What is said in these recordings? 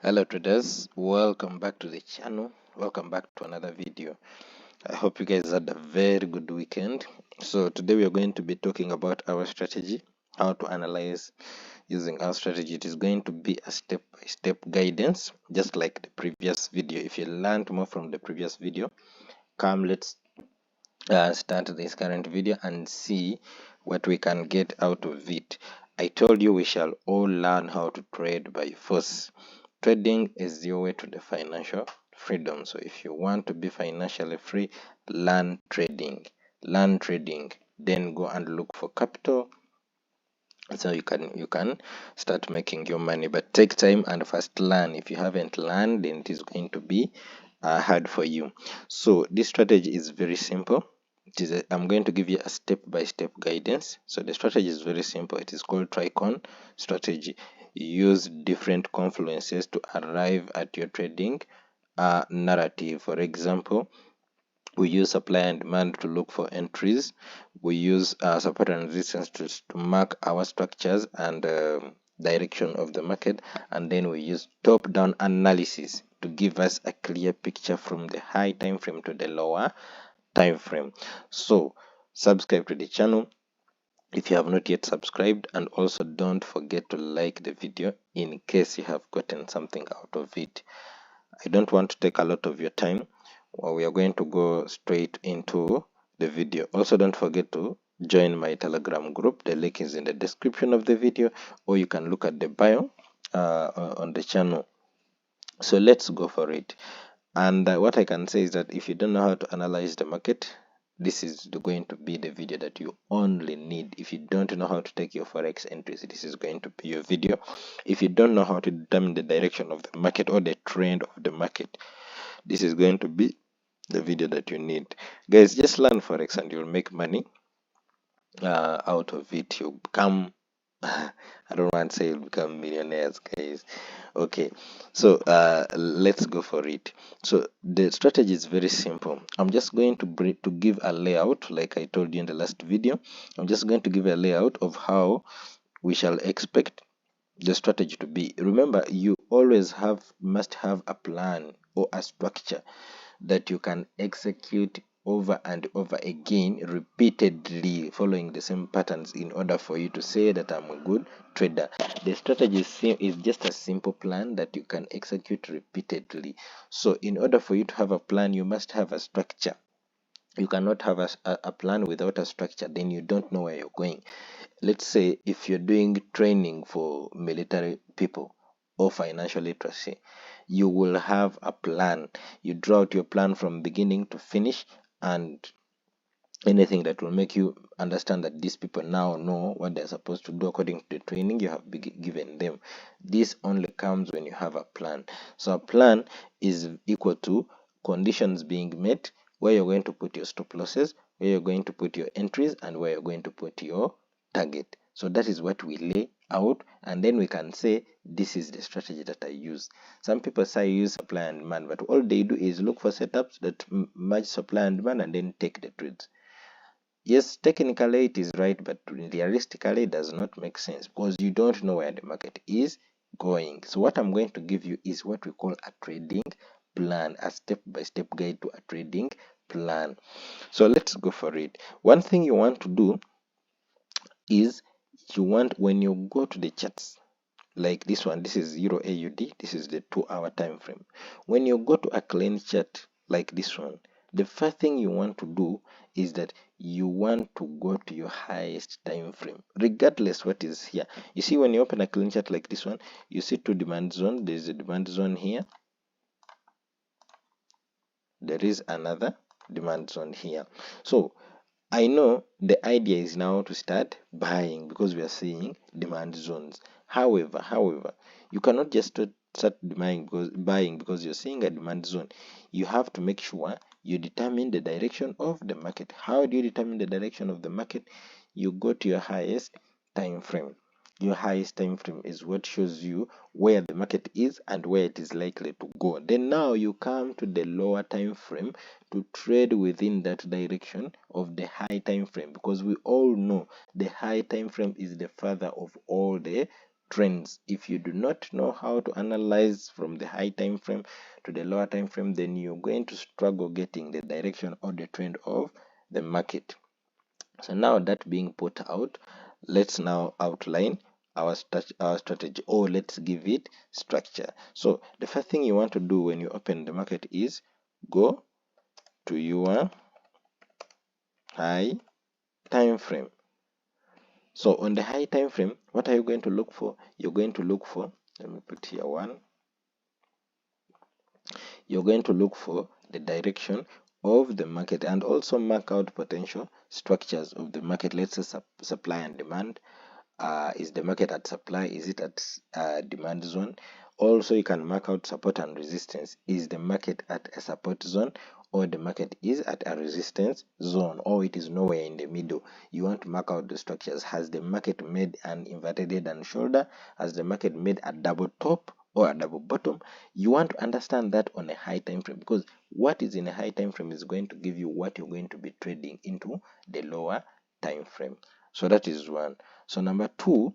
Hello traders, welcome back to the channel. Welcome back to another video. I hope you guys had a very good weekend. So today we are going to be talking about our strategy, how to analyze using our strategy. It is going to be a step-by-step guidance, just like the previous video. If you learned more from the previous video, let's start this current video and see what we can get out of it. I told you we shall all learn how to trade by force. Trading is your way to the financial freedom. So if you want to be financially free, learn trading. Learn trading. Then go and look for capital so you can start making your money. But take time and first learn. If you haven't learned, then it is going to be hard for you. So this strategy is very simple. I'm going to give you a step-by-step guidance. So the strategy is very simple. It is called tricon strategy. You use different confluences to arrive at your trading narrative. For example, we use supply and demand to look for entries. We use support and resistance to mark our structures and direction of the market. And then we use top-down analysis to give us a clear picture from the high time frame to the lower time frame. So subscribe to the channel if you have not yet subscribed, and also don't forget to like the video in case you have gotten something out of it. I don't want to take a lot of your time. We are going to go straight into the video. Also, don't forget to join my Telegram group. The link is in the description of the video, or you can look at the bio on the channel. So let's go for it. And what I can say is that if you don't know how to analyze the market, this is going to be the video that you only need. If you don't know how to take your forex entries, this is going to be your video. If you don't know how to determine the direction of the market or the trend of the market, this is going to be the video that you need. Guys, just learn forex and you'll make money out of it. You'll become I don't want to say you'll become millionaires, guys. Okay, so let's go for it. So the strategy is very simple. I'm just going to give a layout, like I told you in the last video. I'm just going to give a layout of how we shall expect the strategy to be. Remember, you always must have a plan or a structure that you can execute over and over again, repeatedly following the same patterns, in order for you to say that I'm a good trader. The strategy is just a simple plan that you can execute repeatedly. So in order for you to have a plan, you must have a structure. You cannot have a plan without a structure. Then you don't know where you're going. Let's say if you're doing training for military people or financial literacy, you will have a plan. You draw out your plan from beginning to finish, and anything that will make you understand that these people now know what they're supposed to do according to the training you have given them. This only comes when you have a plan. So a plan is equal to conditions being met, where you're going to put your stop losses, where you're going to put your entries, and where you're going to put your target. So that is what we lay out, and then we can say this is the strategy that I use. Some people say I use supply and demand, but all they do is look for setups that match supply and demand and then take the trades. Yes, technically it is right, but realistically it does not make sense because you don't know where the market is going. So what I'm going to give you is what we call a trading plan, a step-by-step guide to a trading plan. So let's go for it. One thing you want to do is when you go to the charts, like this one, this is Euro AUD, this is the 2-hour time frame. When you go to a clean chart like this one, the first thing you want to do is that you want to go to your highest time frame, regardless what is here. You see, when you open a clean chart like this one, you see two demand zones. There is a demand zone here, there is another demand zone here. So I know the idea is now to start buying because we are seeing demand zones. However, you cannot just start buying because you're seeing a demand zone. You have to make sure you determine the direction of the market. How do you determine the direction of the market? You go to your highest time frame. Your highest time frame is what shows you where the market is and where it is likely to go. Then now you come to the lower time frame to trade within that direction of the high time frame, because we all know the high time frame is the father of all the trends. If you do not know how to analyze from the high time frame to the lower time frame, then you're going to struggle getting the direction or the trend of the market. So now that being put out, let's now outline our strategy, or let's give it structure. So the first thing you want to do when you open the market is go to your high time frame. So on the high time frame, what are you going to look for? You're going to look for, let me put here 1. You're going to look for the direction of the market and also mark out potential structures of the market. Let's say supply and demand. Is the market at supply? Is it at demand zone? Also, you can mark out support and resistance. Is the market at a support zone, or the market is at a resistance zone, or it is nowhere in the middle? You want to mark out the structures. Has the market made an inverted head and shoulder? Has the market made a double top or a double bottom? You want to understand that on a high time frame, because what is in a high time frame is going to give you what you're going to be trading into the lower time frame. So that is 1. So number 2,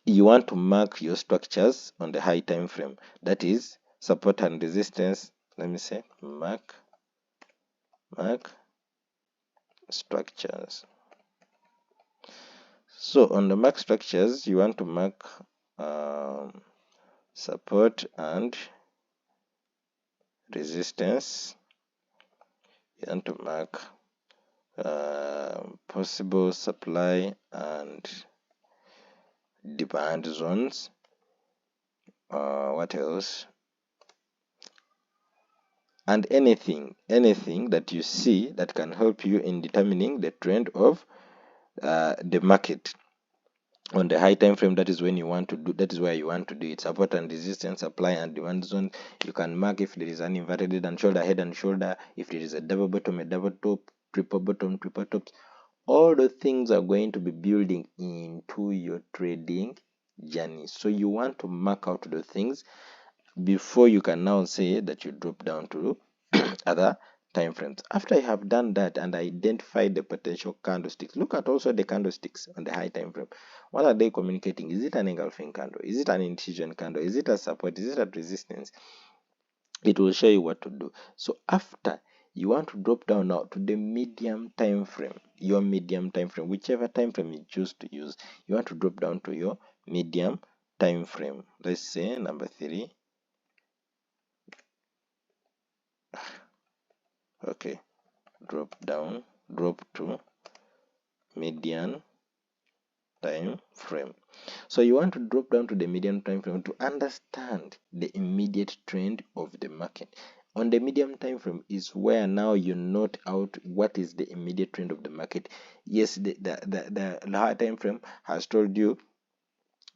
you want to mark your structures on the high time frame. That is support and resistance. Let me say mark structures. So on the mark structures, you want to mark support and resistance. You want to mark possible supply and demand zones. What else? And anything that you see that can help you in determining the trend of the market on the high time frame. That is when you want to do, that is where you want to do it. Support and resistance, supply and demand zone. You can mark if there is an inverted head and shoulder, if there is a double bottom, a double top, triple bottom, triple tops. All the things are going to be building into your trading journey. So you want to mark out the things before you can now say that you drop down to other time frames. After you have done that and identified the potential candlesticks, look at also the candlesticks on the high time frame. What are they communicating? Is it an engulfing candle? Is it an incision candle? Is it a support? Is it a resistance? It will show you what to do. So after, you want to drop down now to the medium time frame, your medium time frame, whichever time frame you choose to use. You want to drop down to your medium time frame. Let's say number 3. Okay, drop to median time frame. So you want to drop down to the median time frame to understand the immediate trend of the market. On the medium time frame is where now you note out what is the immediate trend of the market. Yes, the higher time frame has told you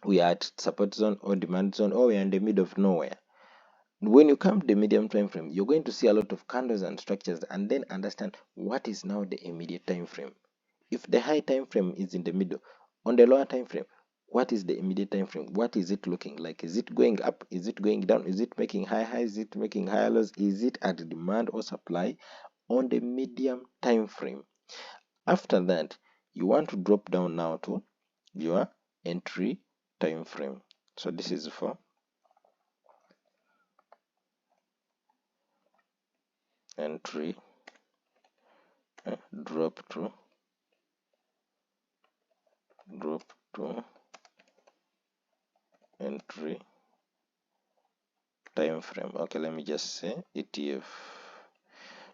we are at support zone or demand zone, or we are in the middle of nowhere. When you come to the medium time frame, you're going to see a lot of candles and structures, and then understand what is now the immediate time frame. If the high time frame is in the middle, on the lower time frame, what is the immediate time frame? What is it looking like? Is it going up? Is it going down? Is it making high highs? Is it making high lows? Is it at demand or supply on the medium time frame? After that, you want to drop down now to your entry time frame. So this is for entry, drop to entry time frame. Okay, let me just say ETF.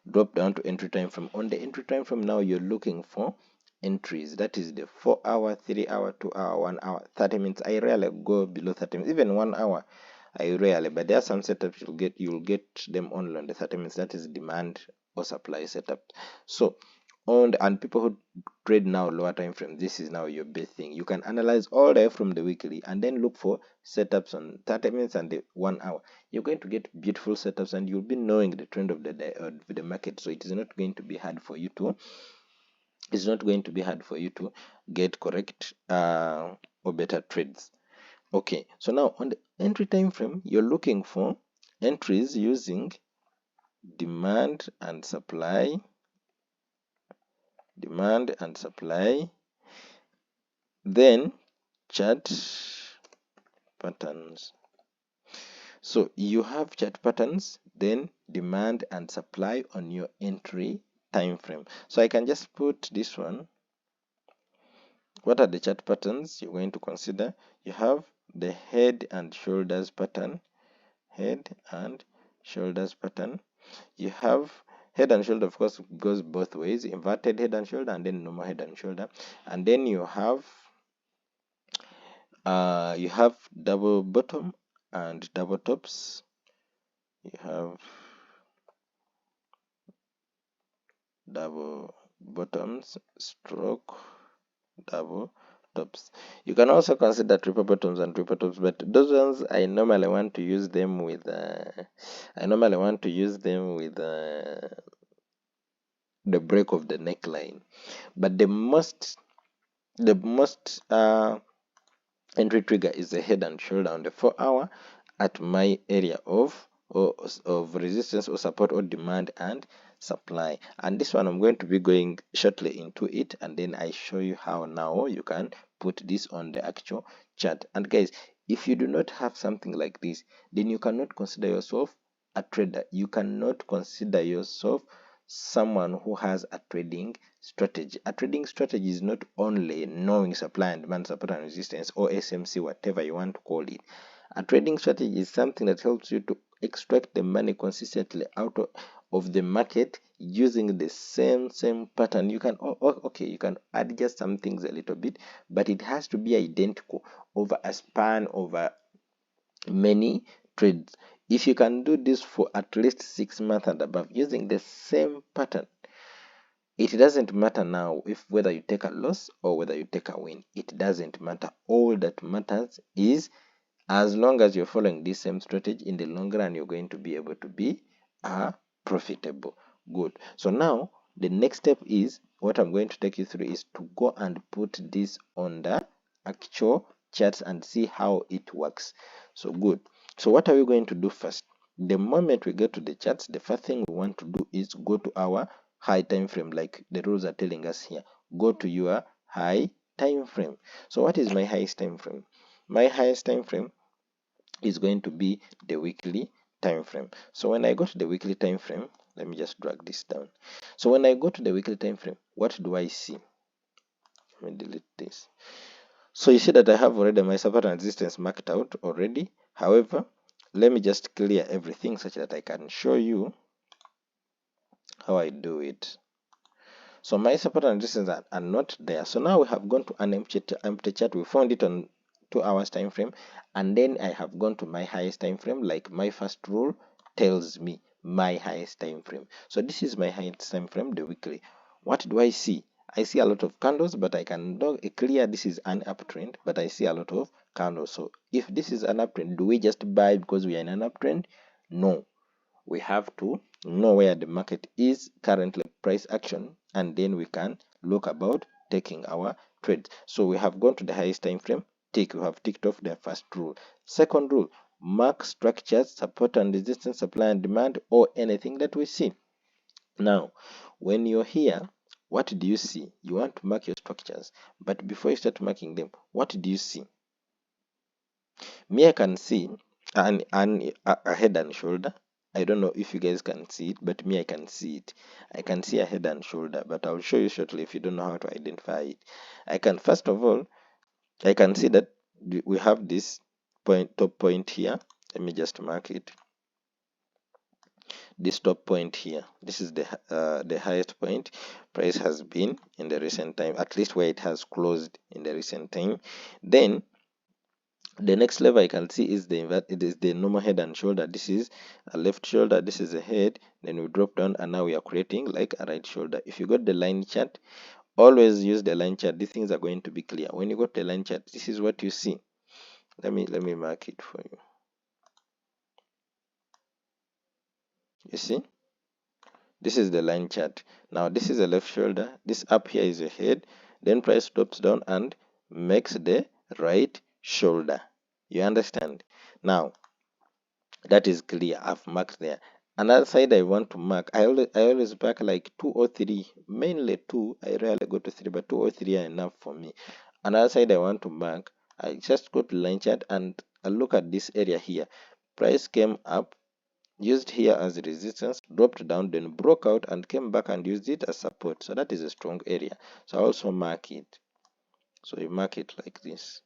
Drop down to entry time frame. On the entry time frame, now you're looking for entries. That is the 4 hour, 3 hour, 2 hour, 1 hour, 30 minutes. I rarely go below 30 minutes, even 1 hour. I rarely, but there are some setups you'll get them only on the 30 minutes. That is demand or supply setup. So and people who trade now lower time frame, this is now your best thing. You can analyze all the way from the weekly and then look for setups on 30 minutes and the 1 hour. You're going to get beautiful setups, and you'll be knowing the trend of the market. So it is not going to be hard for you to get correct or better trades. Okay, so now on the entry time frame, you're looking for entries using demand and supply, then chart patterns. So you have chart patterns, then demand and supply on your entry time frame. So I can just put this one. What are the chart patterns you're going to consider? You have the head and shoulders pattern, head and shoulders pattern. You have head and shoulder, of course, goes both ways, inverted head and shoulder and then normal head and shoulder. And then you have double bottom and double tops. You have double bottoms stroke double tops. You can also consider triple bottoms and triple tops, but those ones I normally want to use them with the break of the neckline. But the most entry trigger is the head and shoulder on the 4 hour at my area of resistance or support or demand and supply. And this one I'm going to be going shortly into it, and then I show you how now you can put this on the actual chart. And guys, if you do not have something like this, then you cannot consider yourself a trader. You cannot consider yourself someone who has a trading strategy. A trading strategy is not only knowing supply and demand, support and resistance, or SMC, whatever you want to call it. A trading strategy is something that helps you to extract the money consistently out of the market using the same pattern. You can okay, you can adjust some things a little bit, but it has to be identical over a span over many trades. If you can do this for at least 6 months and above using the same pattern, it doesn't matter now if whether you take a loss or whether you take a win. It doesn't matter. All that matters is as long as you're following this same strategy, in the long run you're going to be able to be profitable. Good. So now the next step is what I'm going to take you through is to go and put this on the actual charts and see how it works. So good. So what are we going to do first? The moment we get to the charts, the first thing we want to do is go to our high time frame, like the rules are telling us here. Go to your high time frame. So what is my highest time frame? My highest time frame is going to be the weekly time frame. So when I go to the weekly time frame, let me just drag this down. So when I go to the weekly time frame, what do I see? Let me delete this. So you see that I have already my support and resistance marked out already. However, let me just clear everything such that I can show you how I do it. So my support and resistance are not there. So now we have gone to an empty chart. We found it on 2 hours time frame, and then I have gone to my highest time frame, like my first rule tells me my highest time frame. So this is my highest time frame, the weekly. What do I see? I see a lot of candles, but I can know clear this is an uptrend, but I see a lot of candles. So if this is an uptrend, do we just buy because we are in an uptrend? No. We have to know where the market is currently, price action, and then we can look about taking our trades. So we have gone to the highest time frame, we have ticked off the first rule. Second rule, mark structures, support and resistance, supply and demand, or anything that we see. Now when you're here, what do you see? You want to mark your structures, but before you start marking them, what do you see? Me, I can see a head and shoulder. I don't know if you guys can see it, but me, I can see it. I can see a head and shoulder, but I'll show you shortly if you don't know how to identify it. I can, first of all, I can see that we have this top point here. Let me just mark it. This top point here, this is the highest point price has been in the recent time, at least where it has closed in the recent time. Then the next level I can see is the normal head and shoulder. This is a left shoulder, this is a head, then we drop down, and now we are creating like a right shoulder. If you got the line chart, always use the line chart. These things are going to be clear. When you got the line chart, this is what you see. Let me mark it for you. You see, this is the line chart. Now this is a left shoulder, this up here is a head, then price drops down and makes the right shoulder. You understand? Now that is clear. I've marked there. Another side I want to mark, I always mark like 2 or 3, mainly 2. I rarely go to 3, but 2 or 3 are enough for me. another side I want to mark, I just go to line chart and I look at this area here. Price came up, used here as resistance, dropped down, then broke out and came back and used it as support. So that is a strong area. So I also mark it. So you mark it like this.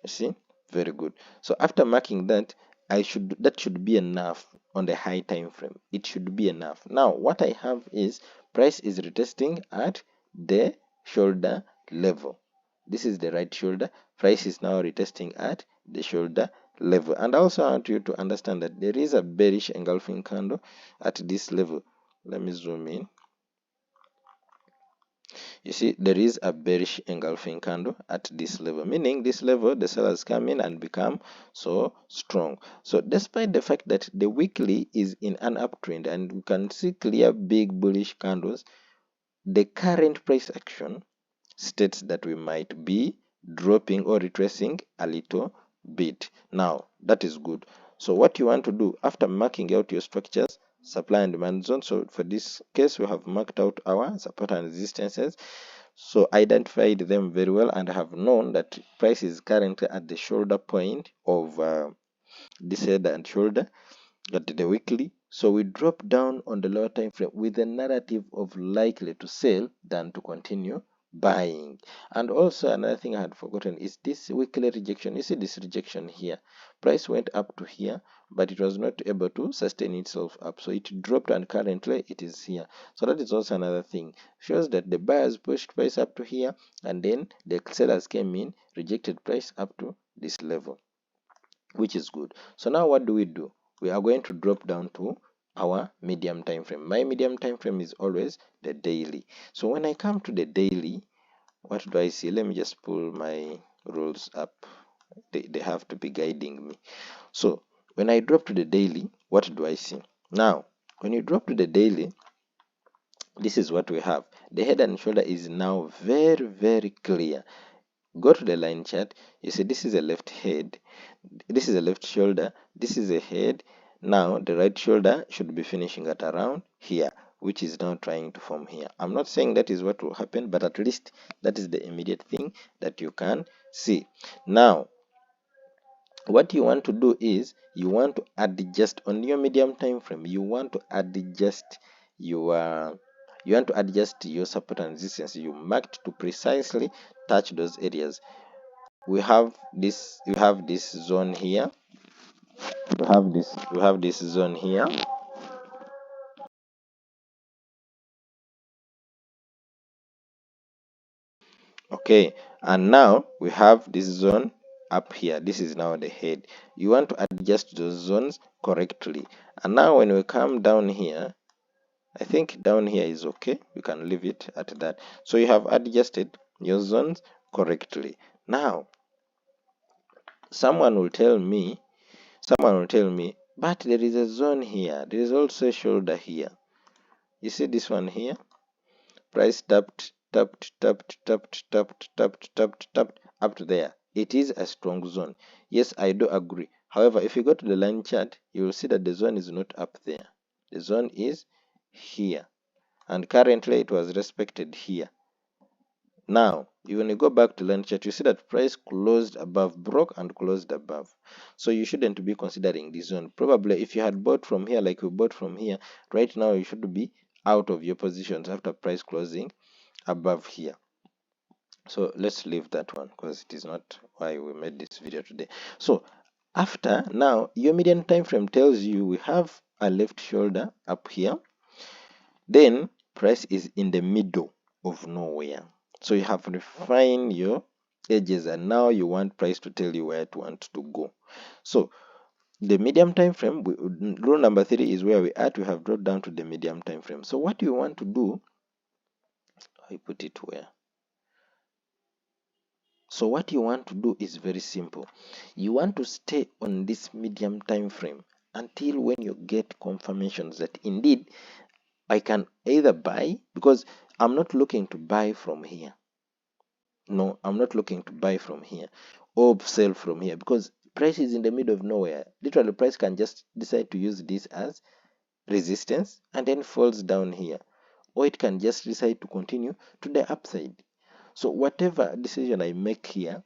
You see? Very good. So after marking that, that should be enough on the high time frame. It should be enough. Now what I have is price is retesting at the shoulder level. This is the right shoulder. Price is now retesting at the shoulder level. And I also want you to understand that there is a bearish engulfing candle at this level. Let me zoom in. You see, there is a bearish engulfing candle at this level, meaning this level the sellers come in and become so strong. So despite the fact that the weekly is in an uptrend and we can see clear big bullish candles, the current price action states that we might be dropping or retracing a little bit. Now that is good. So what you want to do after marking out your structures, supply and demand zone, so for this case we have marked out our support and resistances, so identified them very well and have known that price is currently at the shoulder point of this head and shoulder at the weekly. So we drop down on the lower time frame with a narrative of likely to sell than to continue buying. And also another thing I had forgotten is this weekly rejection. You see this rejection here, price went up to here, but it was not able to sustain itself up, so it dropped and currently it is here. So that is also another thing, shows that the buyers pushed price up to here and then the sellers came in, rejected price up to this level, which is good. So now what do? We are going to drop down to our medium time frame. My medium time frame is always the daily. So when I come to the daily, what do I see? Let me just pull my rules up. They have to be guiding me. So when I drop to the daily, what do I see? Now when you drop to the daily, this is what we have. The head and shoulder is now very, very clear. Go to the line chart. You see this is a left head, this is a left shoulder, this is a head. Now the right shoulder should be finishing at around here, which is now trying to form here. I'm not saying that is what will happen, but at least that is the immediate thing that you can see. Now what you want to do is you want to adjust on your medium time frame. You want to adjust your support and resistance. You marked to precisely touch those areas. We have this zone here, we have this zone here. Okay, and now we have this zone up here. This is now the head. You want to adjust those zones correctly. And now when we come down here, I think down here is okay, we can leave it at that. So you have adjusted your zones correctly. Now someone will tell me, but there is a zone here, there is also a shoulder here. You see this one here, price tapped up to there. It is a strong zone. Yes, I do agree. However, if you go to the line chart, you will see that the zone is not up there. The zone is here, and currently it was respected here. Now when you go back to line chart, you see that price closed above, broke and closed above. So you shouldn't be considering this zone. Probably if you had bought from here like we bought from here, right now you should be out of your positions after price closing above here. So let's leave that one because it is not why we made this video today. So after, now your median time frame tells you we have a left shoulder up here, then price is in the middle of nowhere. So you have refined your edges and now you want price to tell you where it wants to go. So the medium time frame, rule number 3 is where we at. We have dropped down to the medium time frame. So what you want to do, I put it where? So what you want to do is very simple. You want to stay on this medium time frame until when you get confirmations that indeed I can either buy, because I'm not looking to buy from here. No, I'm not looking to buy from here or sell from here because price is in the middle of nowhere. Literally, price can just decide to use this as resistance and then falls down here, or it can just decide to continue to the upside. So whatever decision I make here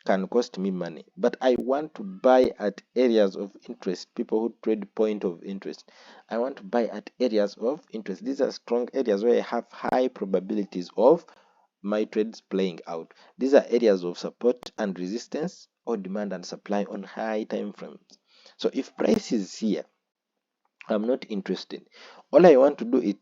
can cost me money, but I want to buy at areas of interest. People who trade point of interest, I want to buy at areas of interest. These are strong areas where I have high probabilities of my trades playing out. These are areas of support and resistance, or demand and supply on high time frames. So if price is here, I'm not interested. All I want to do is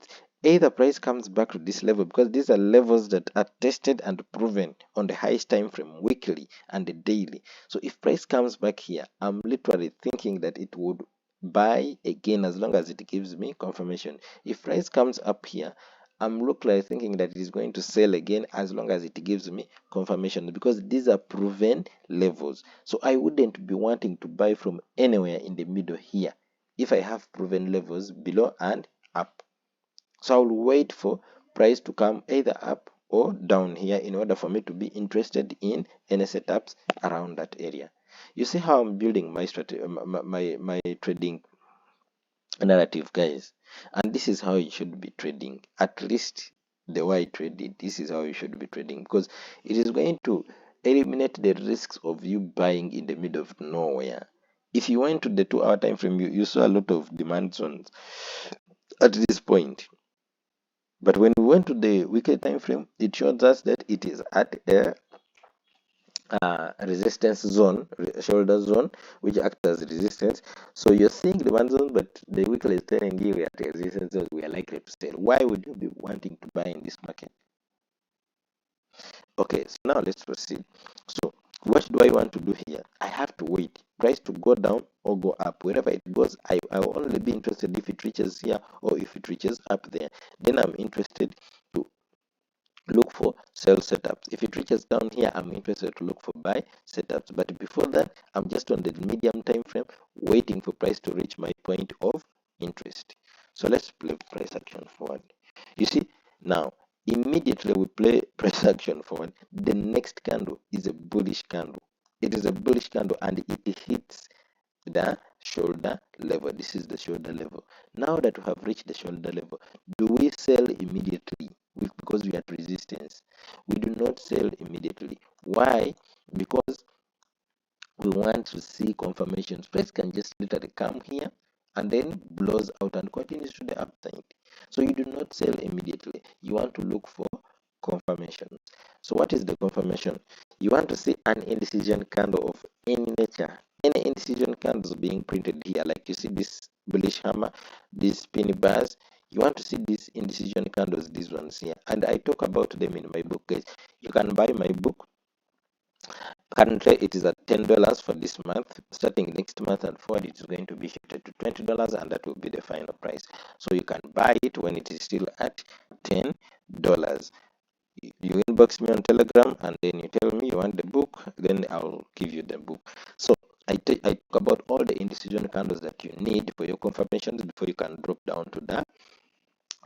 either price comes back to this level, because these are levels that are tested and proven on the highest time frame, weekly and the daily. So if price comes back here, I'm literally thinking that it would buy again as long as it gives me confirmation. If price comes up here, I'm literally thinking that it is going to sell again as long as it gives me confirmation, because these are proven levels. So I wouldn't be wanting to buy from anywhere in the middle here if I have proven levels below and up. So I'll wait for price to come either up or down here in order for me to be interested in any setups around that area. You see how I'm building my strategy, my trading narrative, guys. And this is how you should be trading. At least the way I trade it, this is how you should be trading, because it is going to eliminate the risks of you buying in the middle of nowhere. If you went to the 2 hour time frame, you saw a lot of demand zones at this point. But when we went to the weekly time frame, it shows us that it is at a resistance zone, shoulder zone, which acts as resistance. So you're seeing the one zone, but the weekly is telling you we are at a resistance zone, we are likely to sell. Why would you be wanting to buy in this market? Okay, so now let's proceed. So what do I want to do here? I have to wait price to go down or go up. Wherever it goes, I will only be interested if it reaches here or if it reaches up there. Then I'm interested to look for sell setups. If it reaches down here, I'm interested to look for buy setups. But before that, I'm just on the medium time frame waiting for price to reach my point of interest. So let's play price action forward. You see, now immediately we play price action forward, the next candle is a bullish candle. It is a bullish candle and it hits the shoulder level. This is the shoulder level. Now that we have reached the shoulder level, do we sell immediately? Because we are at resistance, we do not sell immediately. Why? Because we want to see confirmations. Price can just literally come here and then blows out and continues to the upside. So you do not sell immediately. You want to look for confirmations. So what is the confirmation? You want to see an indecision candle of any nature. Any indecision candles being printed here, like you see this bullish hammer, these penny bars. You want to see these indecision candles, these ones here. And I talk about them in my book, guys. You can buy my book. Currently, it is at $10 for this month. Starting next month and forward, it is going to be shifted to $20, and that will be the final price. So you can buy it when it is still at $10. You inbox me on Telegram, and then you tell me you want the book, then I'll give you the book. So I talk about all the indecision candles that you need for your confirmations before you can drop down to the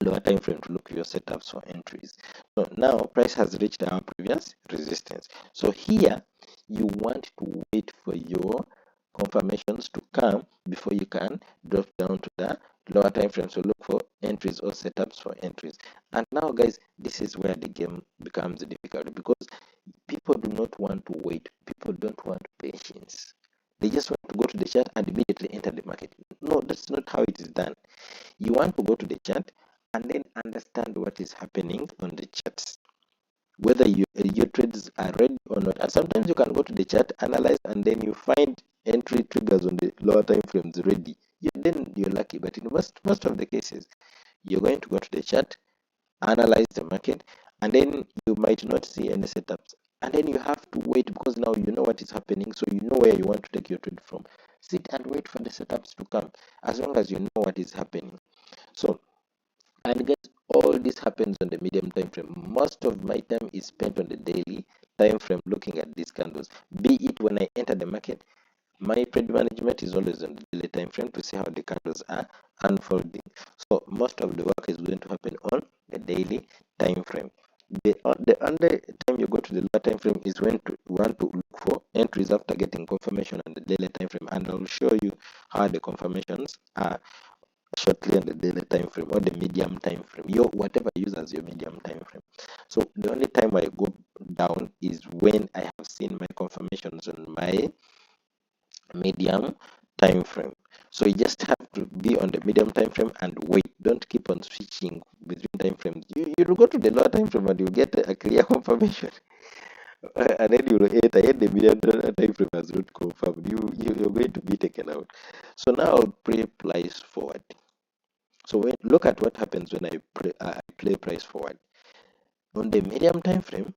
lower time frame to look for your setups for entries. So now price has reached our previous resistance. So here you want to wait for your confirmations to come before you can drop down to the lower time frame. So look for entries or setups for entries. And now, guys, this is where the game becomes difficult, because people do not want to wait. People don't want patience. They just want to go to the chart and immediately enter the market. No, that's not how it is done. You want to go to the chart and then understand what is happening on the charts, whether your trades are ready or not. And sometimes you can go to the chart, analyze, and then you find entry triggers on the lower time frames ready. Then you're lucky. But in most of the cases, you're going to go to the chart, analyze the market, and then you might not see any setups. And then you have to wait, because now you know what is happening, so you know where you want to take your trade from. Sit and wait for the setups to come, as long as you know what is happening. So, and guys, all this happens on the medium time frame. Most of my time is spent on the daily time frame looking at these candles. Be it when I enter the market, my trade management is always on the daily time frame to see how the candles are unfolding. So most of the work is going to happen on the daily time frame. The only time you go to the lower time frame is when you want to look for entries after getting confirmation on the daily time frame, and I'll show you how the confirmations are shortly on the daily time frame or the medium time frame, your whatever you use as your medium time frame. So the only time I go down is when I have seen my confirmations on my medium time frame. So you just have to be on the medium time frame and wait. Don't keep on switching between time frames. You'll go to the lower time frame and you'll get a clear confirmation. And then you'll enter the medium time frame as not confirmed. You're going to be taken out. So now I'll play price forward. So look at what happens when I play price forward. On the medium time frame,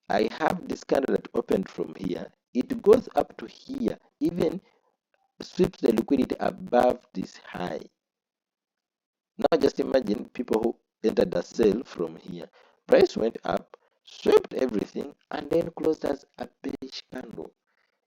I have this candle that opened from here. It goes up to here, even sweeps the liquidity above this high. Now just imagine people who entered the sale from here. Price went up, swept everything, and then closed as a bearish candle.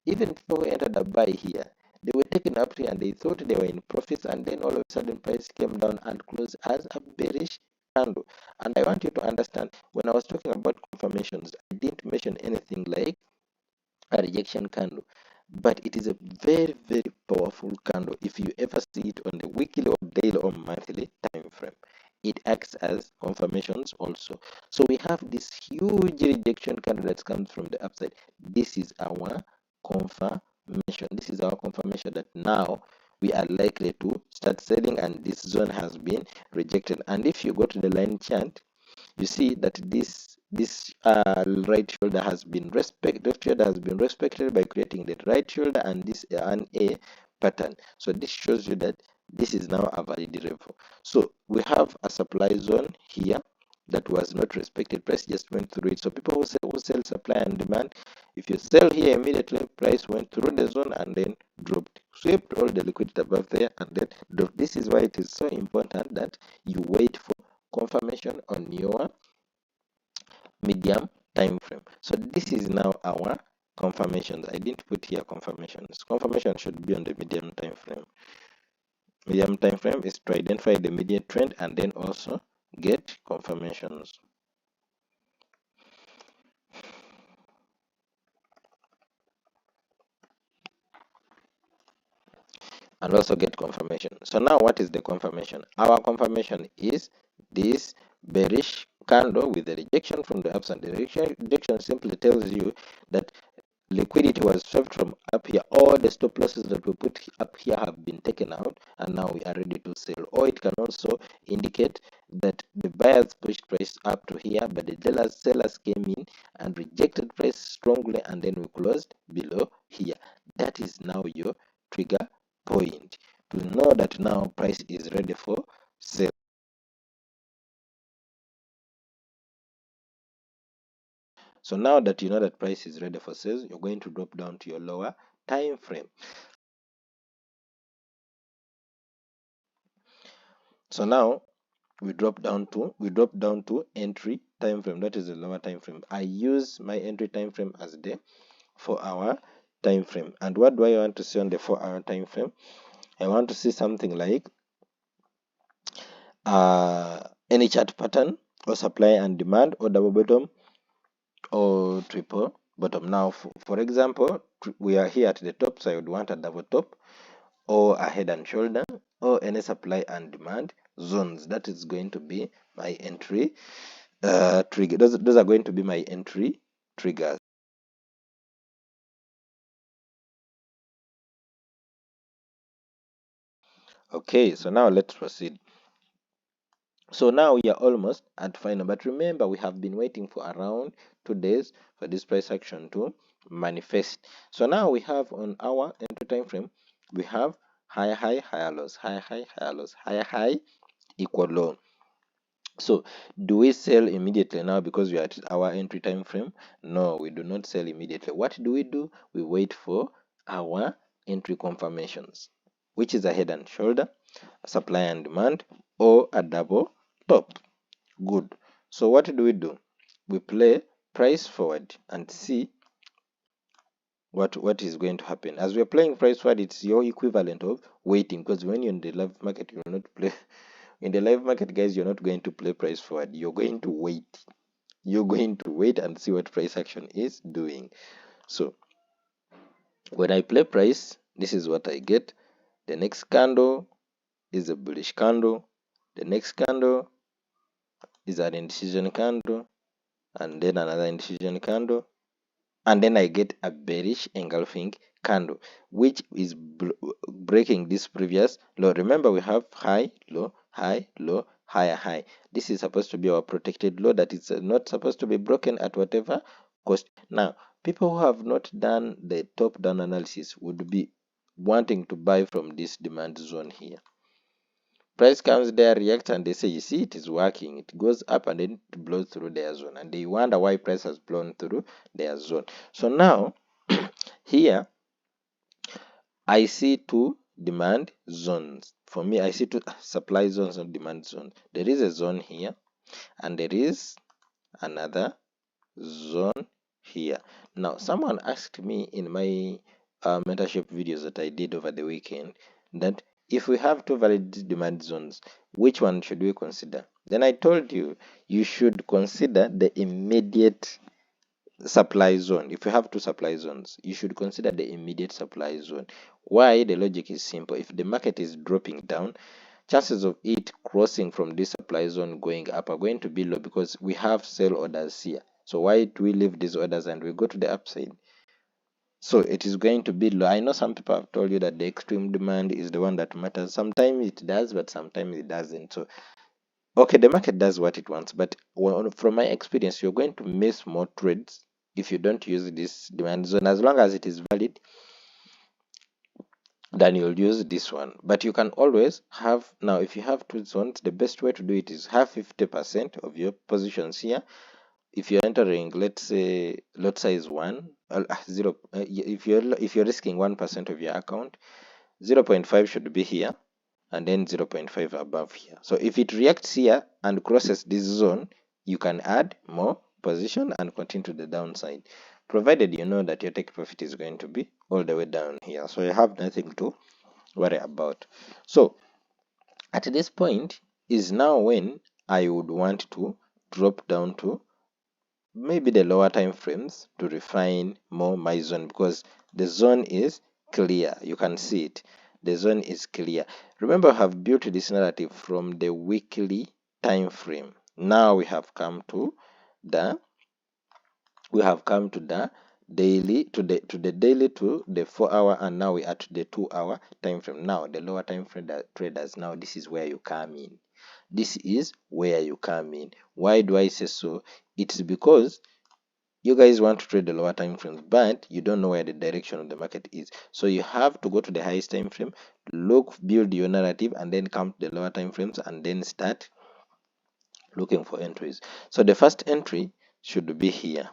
Even people who entered the buy here, they were taken up here and they thought they were in profits, and then all of a sudden price came down and closed as a bearish candle. And I want you to understand, when I was talking about confirmations, I didn't mention anything like a rejection candle, but it is a very powerful candle. If you ever see it on the weekly or daily or monthly time frame, it acts as confirmations also. So we have this huge rejection candle that comes from the upside. This is our confirmation. This is our confirmation that now we are likely to start selling, and this zone has been rejected. And if you go to the line chart, you see that this right shoulder has been respected by creating the right shoulder and this an A pattern. So this shows you that this is now a valid level. So we have a supply zone here that was not respected. Price just went through it. So people who sell supply and demand, if you sell here immediately, price went through the zone and then dropped, swept all the liquidity above there and then dropped. This is why it is so important that you wait for confirmation on your medium time frame. So this is now our confirmations. I didn't put here confirmations. Confirmation should be on the medium time frame. Medium time frame is to identify the immediate trend and then also get confirmations. And also get confirmation. So now what is the confirmation? Our confirmation is this bearish candle with the rejection from the upside. The rejection simply tells you that liquidity was swept from up here. All the stop losses that we put up here have been taken out, and now we are ready to sell. Or it can also indicate that the buyers pushed price up to here, but the sellers came in and rejected price strongly, and then we closed below here. That is now your trigger point to know that now price is ready for sale. So now that you know that price is ready for sales, you're going to drop down to your lower time frame. So now we drop down to entry time frame. That is the lower time frame. I use my entry time frame as the 4-hour time frame. And what do I want to see on the 4-hour time frame? I want to see something like any chart pattern or supply and demand or double bottom or triple bottom. Now for example, we are here at the top, so I would want a double top or a head and shoulder or any supply and demand zones. That is going to be my entry trigger. Those are going to be my entry triggers. Okay, so now let's proceed. So now we are almost at final, but remember we have been waiting for around 2 days for this price action to manifest. So now we have on our entry time frame, we have higher high, higher lows, higher high, higher lows, higher high equal low. So do we sell immediately now because we are at our entry time frame? No, we do not sell immediately. What do? We wait for our entry confirmations, which is a head and shoulder, a supply and demand, or a double top. Good. So what do? We play price forward and see what is going to happen. As we are playing price forward, it's your equivalent of waiting, because when you're in the live market, you will not play in the live market, guys. You're not going to play price forward. You're going to wait. You're going to wait and see what price action is doing. So when I play price, this is what I get. The next candle is a bullish candle. The next candle is an indecision candle, and then another indecision candle, and then I get a bearish engulfing candle, which is breaking this previous low. Remember, we have high, low, higher, high. This is supposed to be our protected low that is not supposed to be broken at whatever cost. Now, people who have not done the top-down analysis would be wanting to buy from this demand zone here. Price comes there, reacts, and they say, you see, it is working. It goes up and then it blows through their zone. And they wonder why price has blown through their zone. So now, here, I see two demand zones. For me, I see two supply zones and demand zones. There is a zone here, and there is another zone here. Now, someone asked me in my mentorship videos that I did over the weekend that if we have two valid demand zones, which one should we consider? Then I told you, you should consider the immediate supply zone. If you have two supply zones, you should consider the immediate supply zone. Why? The logic is simple. If the market is dropping down, chances of it crossing from this supply zone going up are going to be low because we have sell orders here. So why do we leave these orders and we go to the upside? So it is going to be low. I know some people have told you that the extreme demand is the one that matters. Sometimes it does, but sometimes it doesn't. So okay, the market does what it wants, but from my experience, you're going to miss more trades if you don't use this demand zone. As long as it is valid, then you'll use this one. But you can always have, now if you have two zones, the best way to do it is have 50% of your positions here. If you're entering, let's say lot size 1, zero, if you're risking 1% of your account, 0.5 should be here, and then 0.5 above here. So if it reacts here and crosses this zone, you can add more position and continue to the downside, provided you know that your take profit is going to be all the way down here. So you have nothing to worry about. So at this point is now when I would want to drop down to maybe the lower time frames to refine more my zone, because the zone is clear. You can see it. The zone is clear. Remember, I have built this narrative from the weekly time frame. Now we have come to the daily, to the daily, to the 4-hour, and now we are to the 2-hour time frame. Now the lower time frame traders, now this is where you come in. This is where you come in. Why do I say so? It's because you guys want to trade the lower time frames, but you don't know where the direction of the market is. So you have to go to the highest time frame, build your narrative, and then come to the lower time frames and then start looking for entries. So the first entry should be here.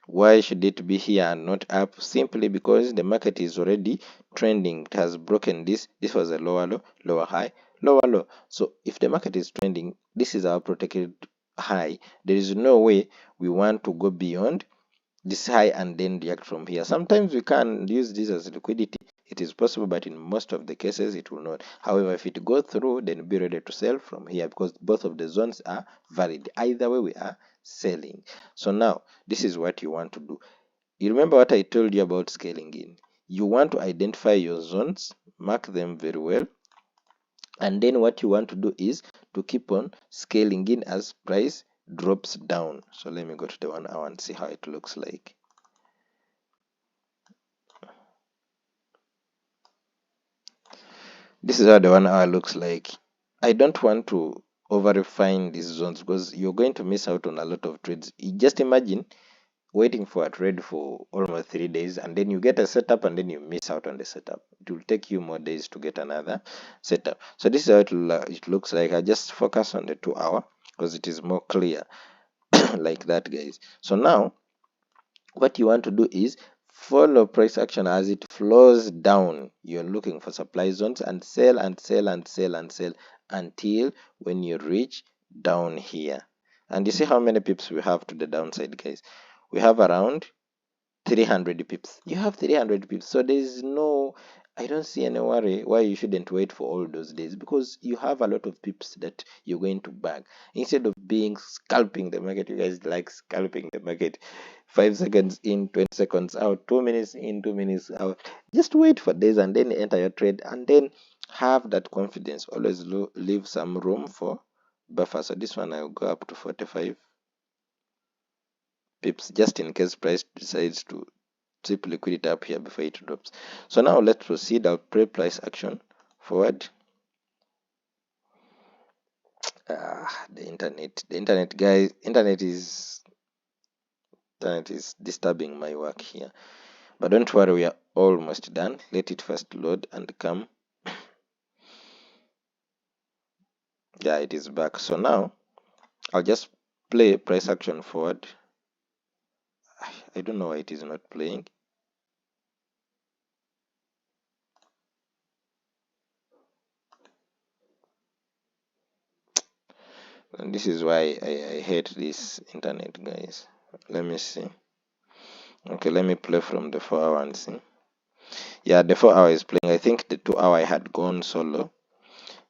Why should it be here and not up? Simply because the market is already trending. It has broken this. This was a lower low, lower high, lower low. So if the market is trending, this is our protected high. There is no way we want to go beyond this high and then react from here. Sometimes we can use this as liquidity. It is possible, but in most of the cases it will not. However, if it goes through, then be ready to sell from here, because both of the zones are valid. Either way, we are selling. So now this is what you want to do. You remember what I told you about scaling in. You want to identify your zones, mark them very well, and then what you want to do is to keep on scaling in as price drops down. So let me go to the 1 hour and see how it looks like. This is how the 1 hour looks like. I don't want to over refine these zones because you're going to miss out on a lot of trades. Just imagine waiting for a trade for almost 3 days, and then you get a setup and then you miss out on the setup. It will take you more days to get another setup. So this is how it looks like. I just focus on the 2 hour because it is more clear like that, guys. So now what you want to do is follow price action as it flows down. You're looking for supply zones and sell and sell and sell and sell until when you reach down here. And you see how many pips we have to the downside, guys. We have around 300 pips. You have 300 pips, so there is no, I don't see any worry why you shouldn't wait for all those days, because you have a lot of pips that you're going to bag. Instead of being scalping the market, you guys like scalping the market. 5 seconds in, 20 seconds out, 2 minutes in, 2 minutes out. Just wait for days and then enter your trade, and then have that confidence. Always leave some room for buffer. So this one I'll go up to 45 pips, just in case price decides to trip liquidity up here before it drops. So now let's proceed. I'll play price action forward. The internet guys, internet is disturbing my work here, but don't worry, we are almost done. Let it first load and come. Yeah, it is back. So now I'll just play price action forward. I don't know why it is not playing. And this is why I hate this internet, guys. Let me see. Okay, let me play from the 4 hour and see. Yeah, the 4 hour is playing. I think the 2 hour I had gone solo.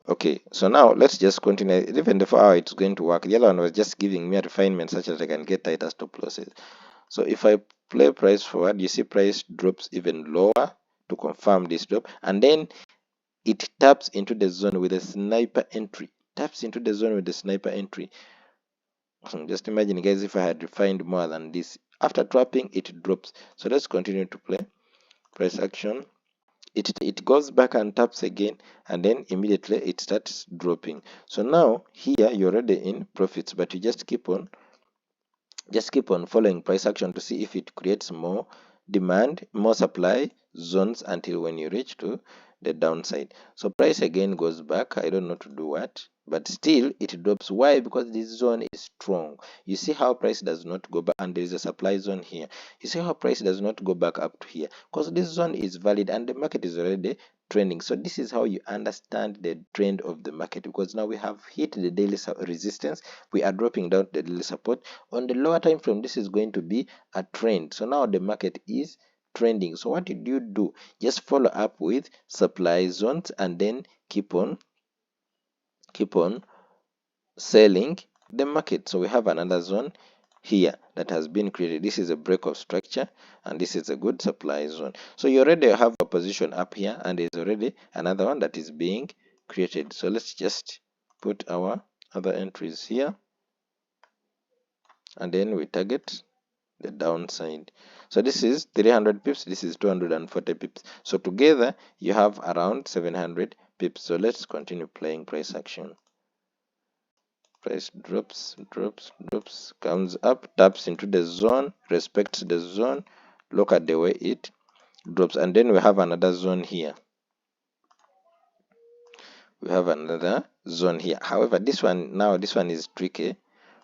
Okay, so now let's just continue. Even the 4 hour it's going to work. The other one was just giving me a refinement such that I can get tighter stop losses. So if I play price forward, you see price drops even lower to confirm this drop, and then it taps into the zone with a sniper entry. Taps into the zone with the sniper entry. Just imagine, guys, if I had refined more than this. After trapping, it drops. So let's continue to play price action. It goes back and taps again, and then immediately it starts dropping. So now here you're already in profits, but you just keep on following price action to see if it creates more demand, more supply zones until when you reach to the downside. So price again goes back. I don't know to do what, but still it drops. Why? Because this zone is strong. You see how price does not go back, and there is a supply zone here. You see how price does not go back up to here because this zone is valid and the market is already trending. So this is how you understand the trend of the market, because now we have hit the daily resistance, we are dropping down the daily support. On the lower time frame, this is going to be a trend. So now the market is trending. So what did you do? Just follow up with supply zones and then keep on selling the market. So we have another zone here that has been created. This is a break of structure, and this is a good supply zone. So you already have a position up here, and there's already another one that is being created. So let's just put our other entries here, and then we target the downside. So this is 300 pips, this is 240 pips. So together you have around 700 pips. So let's continue playing price action. Price drops, comes up, taps into the zone, respects the zone. Look at the way it drops, and then we have another zone here. However, this one is tricky.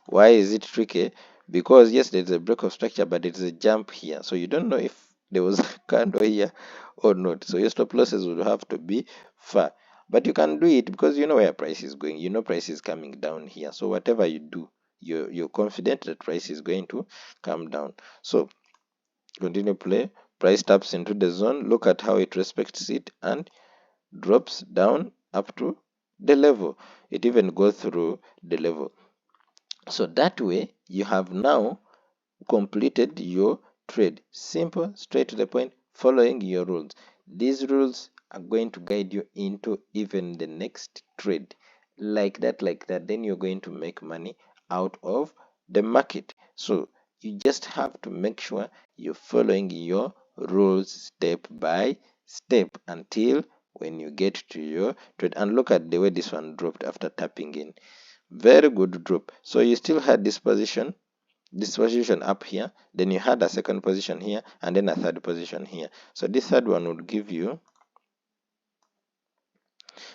Why is it tricky? Because yes, there's a break of structure, but there's a jump here, so you don't know if there was a candle here or not. So your stop losses would have to be far, but you can do it because you know where price is going. You know price is coming down here, so whatever you do, you're confident that price is going to come down. So continue play. Price taps into the zone. Look at how it respects it and drops down up to the level. It even goes through the level. So that way you have now completed your trade. Simple, straight to the point, following your rules. These rules are going to guide you into even the next trade. Like that, then you're going to make money out of the market. So you just have to make sure you're following your rules step by step until when you get to your trade. And look at the way this one dropped after tapping in. Very good drop. So you still had this position up here, then you had a second position here, and then a third position here. So this third one would give you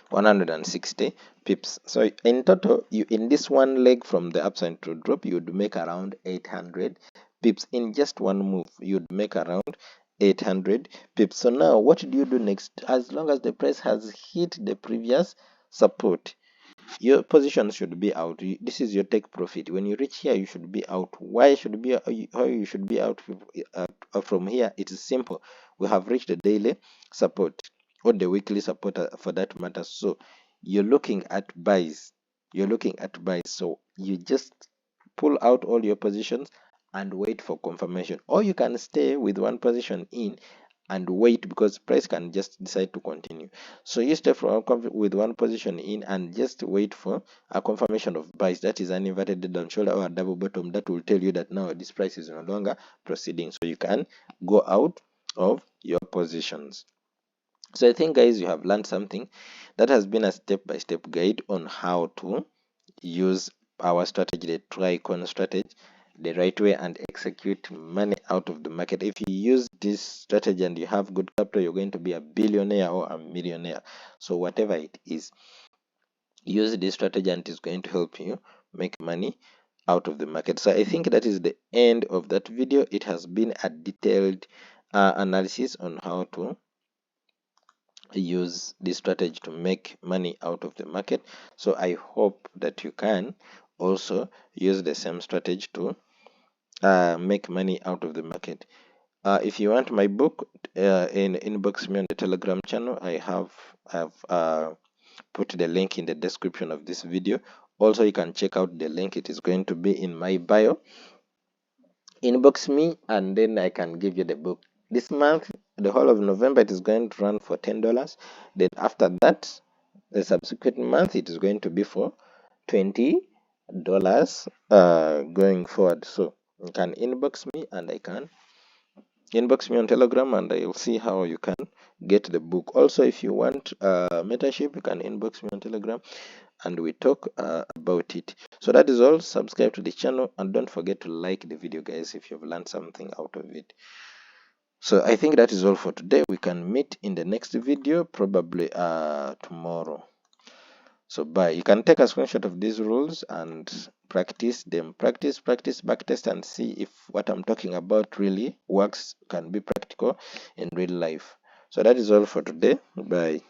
160 pips. So in total, you in this one leg from the upside to drop, you would make around 800 pips. In just one move, you'd make around 800 pips. So now what do you do next? As long as the price has hit the previous support, your position should be out. This is your take profit. When you reach here, you should be out. Why should be how you should be out from here? It is simple. We have reached the daily support or the weekly support for that matter. So you're looking at buys. So you just pull out all your positions and wait for confirmation, or you can stay with one position in and wait, because price can just decide to continue. So you stay with one position in and just wait for a confirmation of buys. That is an inverted head and shoulder or a double bottom that will tell you that now this price is no longer proceeding, so you can go out of your positions. So I think, guys, you have learned something. That has been a step-by-step guide on how to use our strategy, the tri-icon strategy, the right way and execute money out of the market. If you use this strategy and you have good capital, you're going to be a billionaire or a millionaire. So whatever it is, use this strategy and it's going to help you make money out of the market. So I think that is the end of that video. It has been a detailed analysis on how to use this strategy to make money out of the market. So I hope that you can also use the same strategy to make money out of the market. If you want my book, inbox me on the Telegram channel. I've put the link in the description of this video. Also, you can check out the link. It is going to be in my bio. Inbox me and then I can give you the book. This month, the whole of November, it is going to run for $10. Then after that, the subsequent month, it is going to be for $20 going forward. So you can inbox me and I can inbox me on Telegram and I'll see how you can get the book. Also, if you want mentorship, you can inbox me on Telegram and we talk about it. So that is all. Subscribe to the channel and don't forget to like the video, guys, if you've learned something out of it. So I think that is all for today. We can meet in the next video, probably tomorrow. So bye. You can take a screenshot of these rules and practice them. Practice, backtest, and see if what I'm talking about really works, can be practical in real life. So that is all for today. Bye.